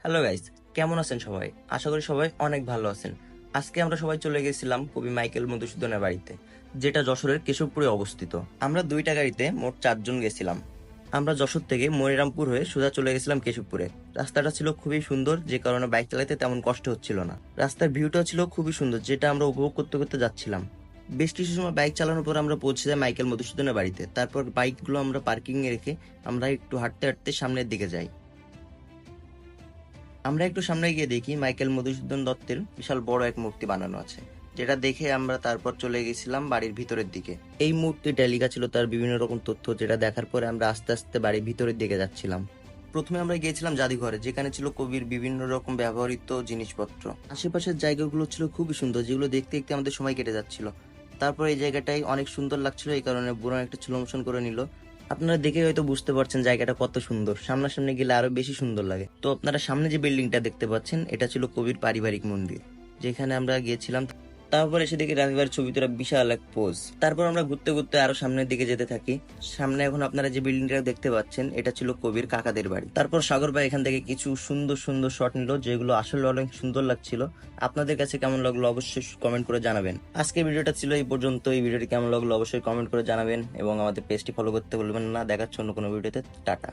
Hello guys, কেমন আছেন সবাই? আশা করি সবাই অনেক ভালো আছেন। আজকে আমরা সবাই চলে গেছিলাম কবি মাইকেল মধুসূদনের বাড়িতে, যেটা যশোরের কেশবপুরে অবস্থিত। আমরা দুইটা গাড়িতে মোট 4 জন গেছিলাম। আমরা যশোর থেকে মনিরামপুর হয়ে সোজা চলে গেছিলাম কেশবপুরে। রাস্তাটা ছিল খুবই সুন্দর, যে কারণে বাইক চালাতে তেমন কষ্ট হচ্ছিল না। রাস্তার ভিউটাও ছিল খুবই সুন্দর, যেটা আমরা উপভোগ করতে করতে যাচ্ছিলাম। বেশ কিছু সময় বাইক চালানোর পর আমরা পৌঁছে যাই মাইকেল মধুসূদনের বাড়িতে। তারপর বাইকগুলো আমরা পার্কিং এ রেখে আমরা একটু হাঁটতে হাঁটতে সামনের দিকে যাই। আমরা একটু সামনে গিয়ে দেখি মাইকেল মধুসূদন দত্তের বিশাল বড় এক মূর্তি বানানো আছে, যেটা দেখে আমরা তারপর চলে গেছিলাম বাড়ির ভিতরের দিকে। এই মূর্তিটা লেখা ছিল তার বিভিন্ন রকম তথ্য, যেটা দেখার পরে আমরা আস্তে আস্তে বাড়ির ভিতরের দিকে যাচ্ছিলাম। প্রথমে আমরা গিয়েছিলাম জাদুঘরে, যেখানে ছিল কবির বিভিন্ন রকম ব্যবহৃত জিনিসপত্র। আশেপাশের জায়গাগুলো ছিল খুবই সুন্দর, যেগুলো দেখতে দেখতে আমাদের সময় কেটে যাচ্ছিল। তারপর এই জায়গাটাই অনেক সুন্দর লাগছিল, এই কারণে বুড়ো একটা স্লো মোশন করে নিল। আপনারা দেখে হয়তো বুঝতে পারছেন জায়গাটা কত সুন্দর, সামনাসামনি গেলে আরো বেশি সুন্দর লাগে। তো আপনারা সামনে যে বিল্ডিংটা দেখতে পাচ্ছেন, এটা ছিল কবির পারিবারিক মন্দির, যেখানে আমরা গিয়েছিলাম। তারপর এসে দেখি রাবিবার ছবি তোলা বিশাল এক পোজ। তারপর আমরা ঘুরতে ঘুরতে আরো সামনের দিকে যেতে থাকি। সামনে এখন আপনারা যে বিল্ডিংটা দেখতে পাচ্ছেন, এটা ছিল কবির কাকাদের বাড়ি। তারপর সাগর ভাই এখান থেকে কিছু সুন্দর সুন্দর শট নিল, যেগুলো আসলে অনেক সুন্দর লাগছিল। আপনাদের কাছে কেমন লাগলো অবশ্যই কমেন্ট করে জানাবেন। আজকের ভিডিওটা ছিল এই পর্যন্ত। এই ভিডিওটি কেমন লাগলো অবশ্যই কমেন্ট করে জানাবেন এবং আমাদের পেজটি ফলো করতে ভুলবেন না। দেখাচ্ছে অন্য কোনো ভিডিওতে। টাটা।